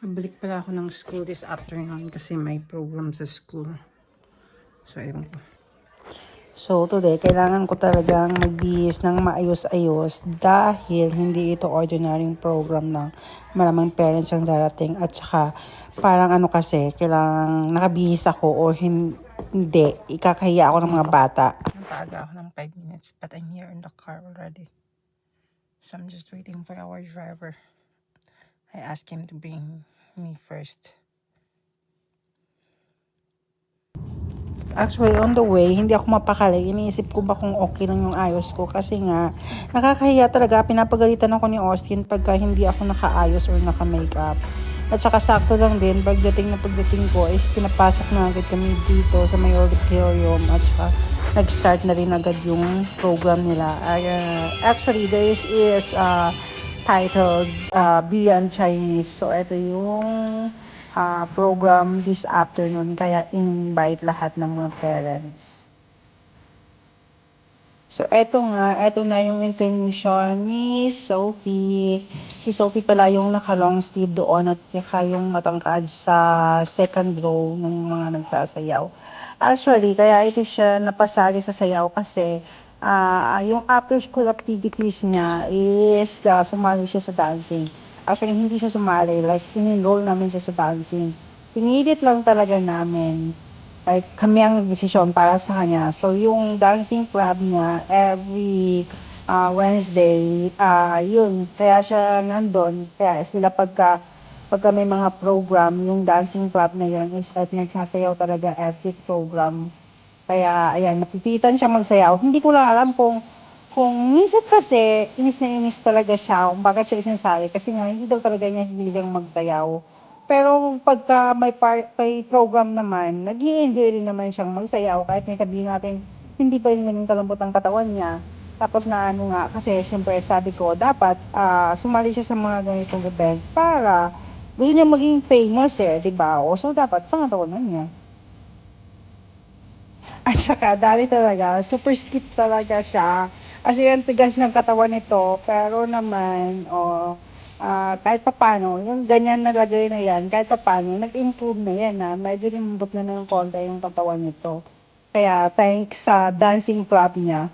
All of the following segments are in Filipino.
Balik pala ako ng school this afternoon kasi may program sa school. So, ewan ko. So, today, kailangan ko talagang magbihis ng maayos-ayos dahil hindi ito ordinaryong program ng maraming parents ang darating. At saka, parang ano kasi, kailangan nakabihis ako o hindi, ikakahiya ako ng mga bata. Napaga ako ng 5 minutes but I'm here in the car already. So, I'm just waiting for our driver. I asked him to bring me first. Actually, on the way, hindi ako mapakali. Iniisip ko ba kung okay lang yung ayos ko. Kasi nga, nakakahiya talaga. Pinapagalitan ako ni Austin pagka hindi ako nakaayos or naka-makeup. At saka sakto lang din, pagdating ko is pinapasok na agad kami dito sa may auditorium. At saka nag-start na rin agad yung program nila. Actually, there is titled Beyond Chinese. So, ito yung program this afternoon, kaya invite lahat ng mga parents. So, eto na yung intermission ni Sophie. Si Sophie pala yung naka-long sleeve doon at saka yung matangkad sa second row ng mga nagsasayaw. Actually, kaya ito siya napasali sa sayaw kasi yung after school activities niya is sumali siya sa dancing. Actually, hindi siya sumali. Like, in-enroll namin siya sa dancing. Pinilit lang talaga namin. Like, kami ang desisyon para sa kanya. So, yung dancing club niya, every Wednesday, yun, kaya siya nandun. Kaya sila pagka may mga program, yung dancing club na yun, is at nagsasayaw talaga every program. Kaya, ayan, napipilitan siya magsayaw. Hindi ko lang alam kung minsan kasi, inis na inis talaga siya kung bakit siya isasali. Kasi nga, hindi daw talaga niya hiling magsayaw. Pero pagka may program naman, nag-i-enjoy rin naman siyang magsayaw kahit may sabihin natin hindi pa rin naging kalambot ang katawan niya. Tapos na ano nga, kasi siyempre sabi ko, dapat sumali siya sa mga ganitong events para gusto niya maging famous di ba? O so dapat pangatawanan niya. At saka, dali talaga, super stiff talaga siya. Kasi ang tigas ng katawan nito, pero naman, kahit papano, yung ganyan na lagay na yan, kahit papano, nag-improve na yan medyo limbot na ng konti yung katawan nito. Kaya, thanks sa dancing club niya.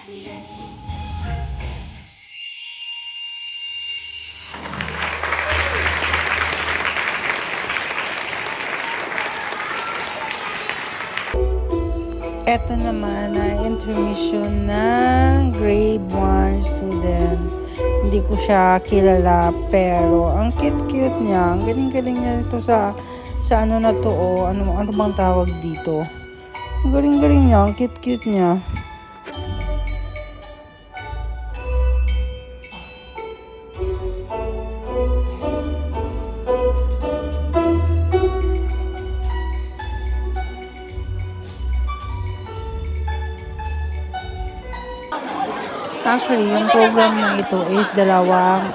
Eto naman na intermission ng grade 1 student. Hindi ko siya kilala pero ang cute-cute niya. Ang galing-galing niya dito sa ano na to oh. Ano bang tawag dito? Ang galing-galing niya. Ang cute-cute niya. Actually, yung program na ito is 2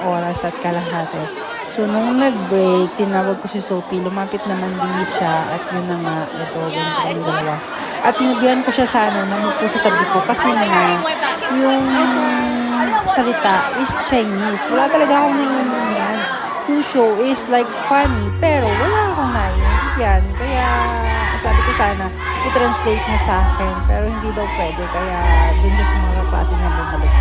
oras at kalahati. So, nung nag-break, tinawag ko si Sophie, lumapit naman din siya at yun na nga, ito, ganito kami dalawa. At sinabihan ko siya sa namupo sa tabi ko kasi nga, yung salita is Chinese. Wala talaga akong naiintindihan. Yung show is like funny, pero wala akong naiintindihan. Kaya, sabi ko sana, i-translate niya sa akin, pero hindi daw pwede, kaya dun siya sa mga klase niya bumalik.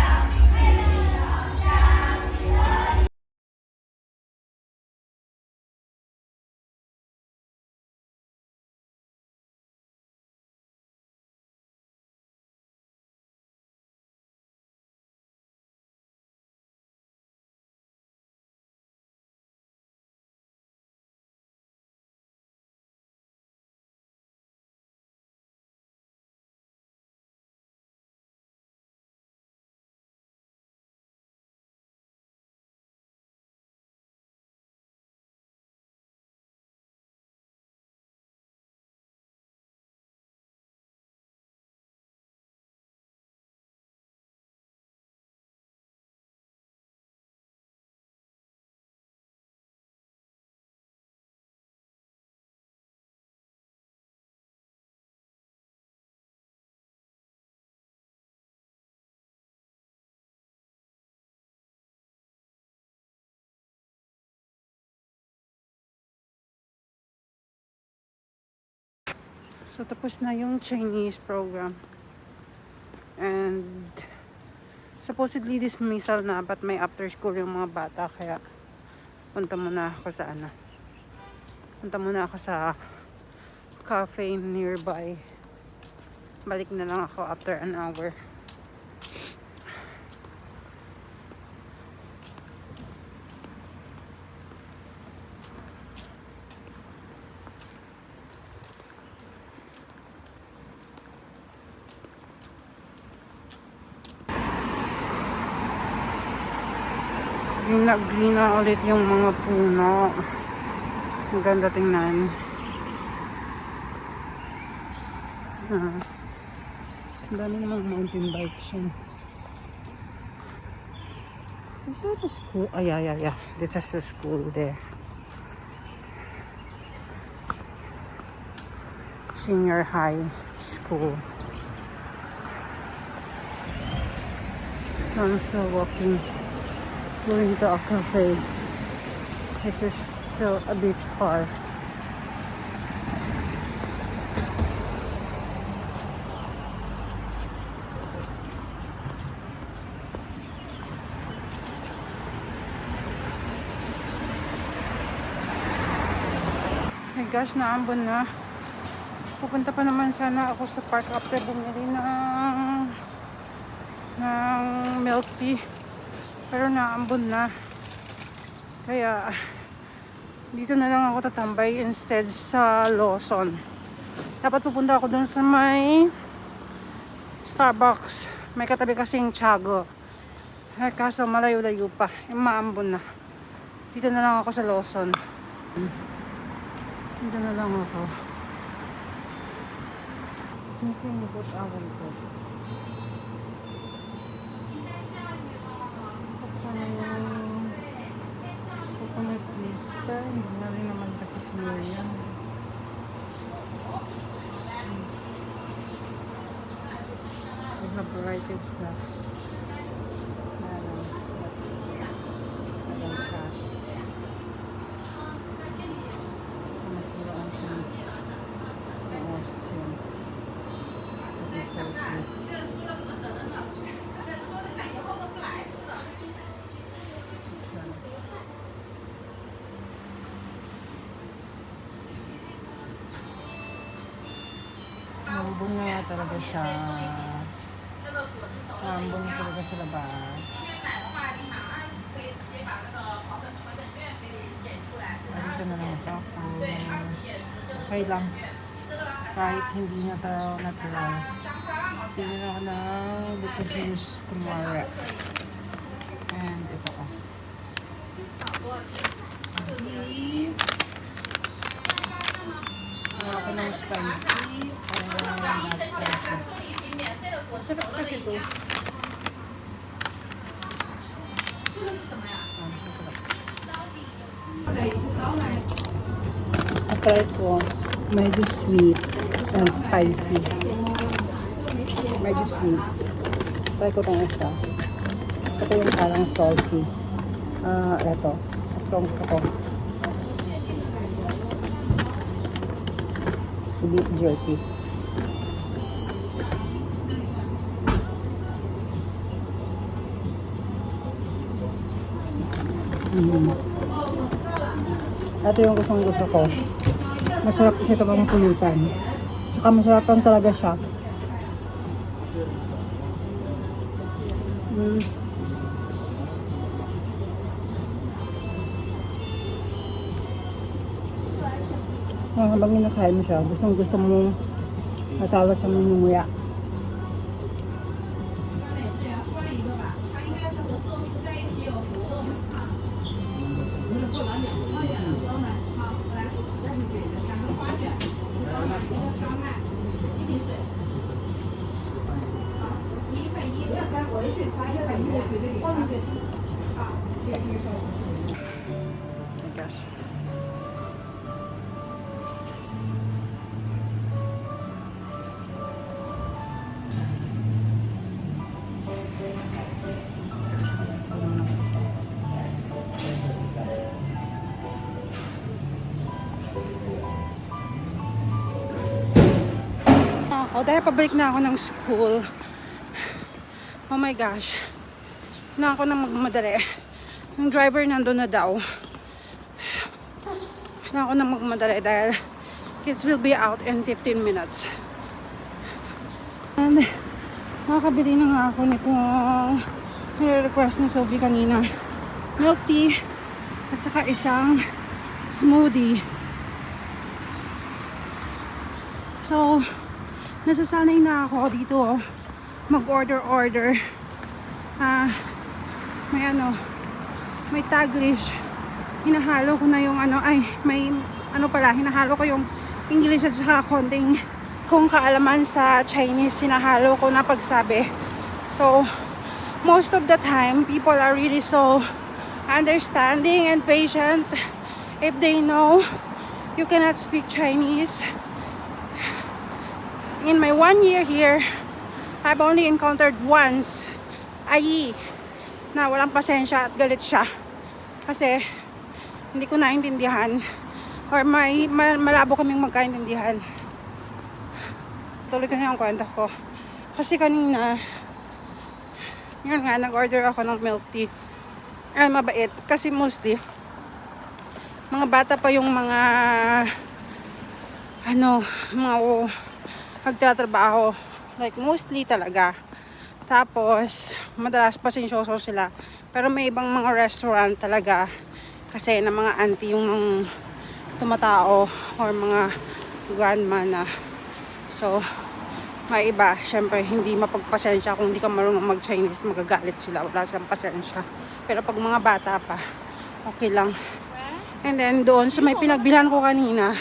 So, tapos na yung Chinese program. And, supposedly dismissal na, but may after school yung mga bata, kaya punta muna ako sa Punta muna ako sa cafe nearby. Balik na lang ako after an hour. Yung nag-green na ulit yung mga puno. Ang ganda tingnan. Ang dami namang mountain bikes yun. Is that the school? Oh, yeah. This is the school there. Senior high school. So I'm still walking. Going to a cafe. This is still a bit far. My gosh, naambon na. Pupunta pa naman sana ako sa park after bumili ng milk tea. Pero naambon na. Kaya dito na lang ako tatambay instead sa Lawson. Dapat pupunta ako dun sa may Starbucks. May katabi kasing Tiago. Kaso malayo-layo pa. Maambon na. Dito na lang ako sa Lawson. Dito na lang ako. Hindi ko nabot-awal ko. Coconut whisper. Hindi na rin naman kasi clear yan. We have a variety of snacks. Ayan, cash. Masiraan siya ng Austin. Ito is so cute. malambong na talaga siya. Malambong na talaga sa labas. Dito na lang sa tapos okay lang. Kahit hindi na ito natural. Sino na ako ng buko juice kumare. And ito ko. Ako ng spicy and not spicy. Masarap kasi ito. Try ko medyo sweet and spicy. Medyo sweet. Try ko itong isa. Gusto ko yung parang salty. Ito. Itong ko. Beef jerky. Ito yung gusto ko. Masarap kasi ito pang pulutan. Tsaka masarap lang talaga siya. Habang inakain mo siya, gusto mong matawag siya mong nunguya. Dahil pabalik na ako ng school. Oh my gosh. Na ako nang magmadali. Yung driver nandun na daw. Na ako nang magmadali dahil kids will be out in 15 minutes. And makakabili na nga ako nitong nire-request ni Sophie kanina. Milk tea at saka isang smoothie. So, nasasanay na ako dito mag-order. May Taglish. Hinahalo ko na yung hinahalo ko yung English at saka konting kung kaalaman sa Chinese, hinahalo ko na pagsabi. So, most of the time, people are really so understanding and patient if they know you cannot speak Chinese. In my 1 year here, I've only encountered once Ayi na walang pasensya at galit siya kasi hindi ko naintindihan or malabo kaming magkaintindihan. Tuloy ko na yung kwento ko kasi kanina yun nga, nag-order ako ng milk tea. Ay, mabait kasi mostly mga bata pa yung mga nagtatrabaho, like mostly talaga. Tapos madalas pasensyoso sila, pero may ibang mga restaurant talaga kasi na mga auntie yung tumatao or mga grandma na. So may iba, syempre hindi mapagpasensya kung hindi ka marunong mag-Chinese, magagalit sila, wala silang pasensya. Pero pag mga bata pa, okay lang. And then doon sa may pinagbilhan ko kanina,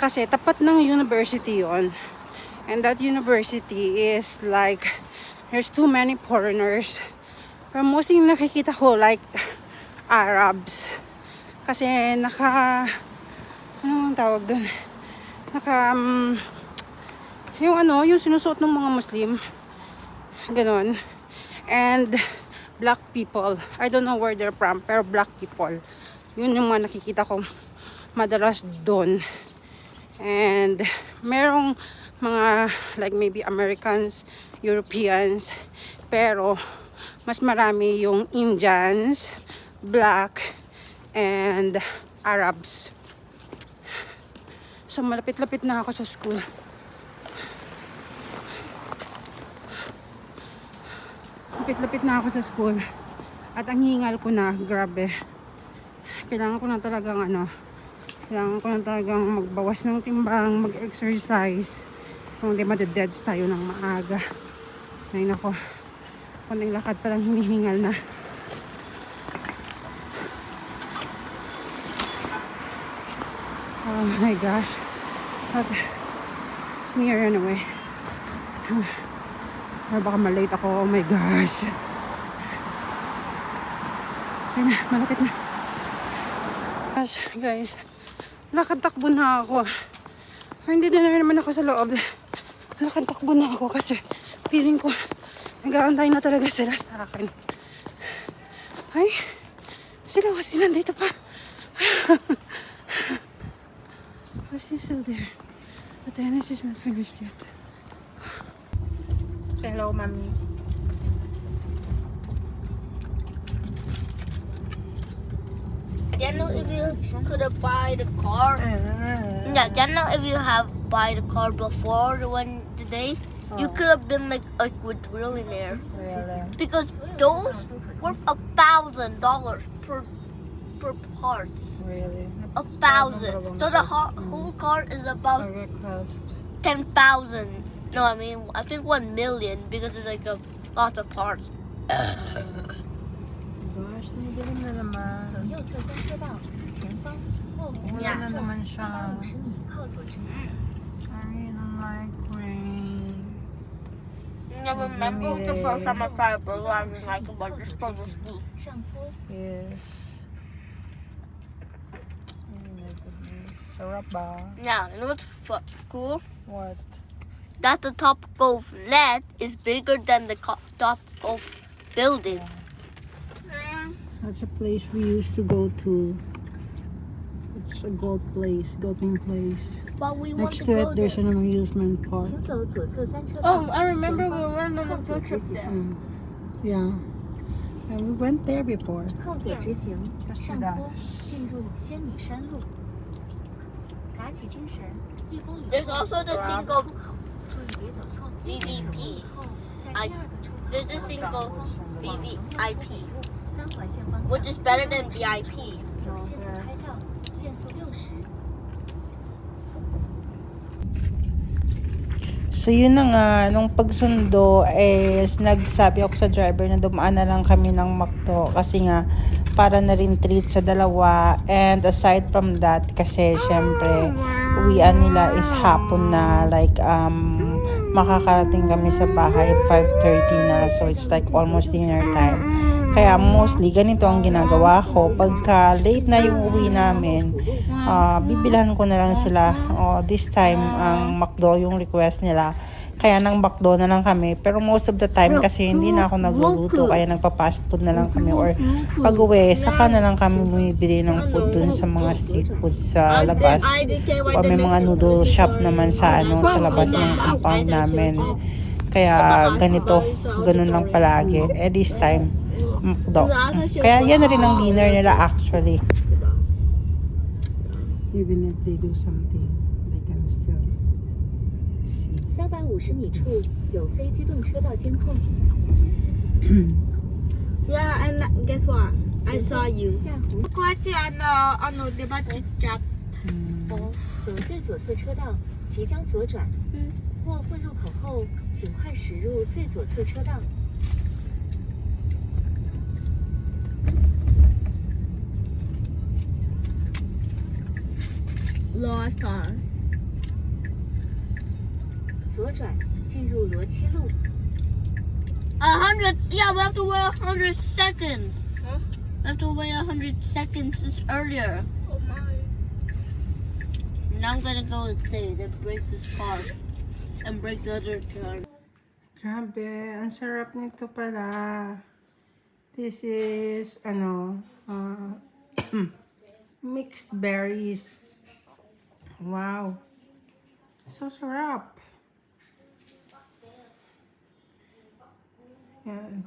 kasi tapat ng university yon. And that university is like, there's too many foreigners. Pero mostly nakikita ko like Arabs. Kasi anong tawag doon? Yung sinusuot ng mga Muslim. Ganon. And black people. I don't know where they're from, pero black people. Yun yung mga nakikita ko madalas doon. And merong mga like maybe Americans, Europeans, pero mas marami yung Indians, black, and Arabs. So malapit-lapit na ako sa school. Lapit-lapit na ako sa school. At ang hingal ko na, grabe. Kailangan ko na talagang magbawas ng timbang, mag-exercise. Kung hindi madededs tayo ng maaga. Ay nako, konting lakad pa lang hinihingal na. Oh my gosh. But it's near anyway. Or baka malate ako. Oh my gosh. Okay na, malapit na. Gosh, guys. Lakad-takbo na ako. Or hindi din naman ako sa loob. Lakad-takbo na ako kasi feeling ko nag-aantay na talaga sila sa akin. Ay, sila kasi nandito pa. She's still there. But the energy is not finished yet. Say hello, mommy. Daniel, if you could have buy the car, yeah, Daniel, if you have buy the car before the one today, you could have been like a quadrillionaire. Really? Because those were $1,000 per parts. Really? 1,000. So the whole car is about A request. 10,000. No, I mean I think 1 million because there's like a lot of parts. Gosh, nabili na naman. 走右侧3车道，前方后红 Wala na naman siya. 250米靠左直行。 I really like rain. I remember the first time I tried a burger, I was like, about this burger was good. 上坡 Yes. Oh my goodness. Sarap ba? Yeah, you know what's cool? What? That the Top Golf net is bigger than the Top Golf building. That's a place we used to go to. It's a golfing place. But we want Next to to go it, there's there. an amusement park. 请走左侧3车道。 Oh, I remember we 前方 went on 靠 a 左 field 直 trip 行， there. Yeah. And we went there before. 靠左直行， Just 上 that. 坡进入仙女山路。打起精神，1公里 There's 后 also this 下 thing 一个 called 出口，注意别走错。 VVP. 后在 I- 第2个出口 There's this thing 往 called 前方 VVIP, 3环线方向 which is better than VIP. 有限速拍照，限速60。 So yun na nga, nung pagsundo is nagsabi ako sa driver na dumaan na lang kami ng McDo kasi nga para na rin treat sa dalawa. And aside from that, kasi syempre uwian nila is hapon na, like makakarating kami sa bahay 5:30 na, so it's like almost dinner time. Kaya mostly ganito ang ginagawa ko pagka late na yung uwi namin. Bibilhan ko na lang sila. This time, ang McDo yung request nila. Kaya nang McDo na lang kami. Pero most of the time kasi hindi na ako nagluluto. Kaya nagpa-fast food na lang kami. Or pag uwi, saka na lang kami bumibili ng food dun sa mga street food sa labas. O may mga noodle shop naman sa sa labas ng compound namin. Kaya ganun lang palagi. This time, McDo. Kaya yan na rin ang dinner nila actually. Even if they do something, they can still see. 350米处有非机动车道监控。 Yeah, and guess what? I saw you. 架红 Kasi diba TikTok? 走最左侧车道，即将左转。过汇入口后，尽快驶入最左侧车道。 Lost car. 左转进入罗七路。 100. Yeah, we have to wait 100 seconds. Huh? We have to wait 100 seconds earlier. Oh my. Now I'm gonna go insane and break this car and break the other car. Grabe, ang sarap nito pala. This is, mixed berries. Wow. So sarap. Yan.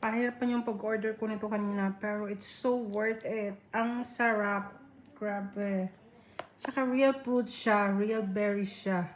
Pahirapan yung pag-order ko nito kanina, pero it's so worth it. Ang sarap. Grabe. Tsaka real fruit siya, real berries siya.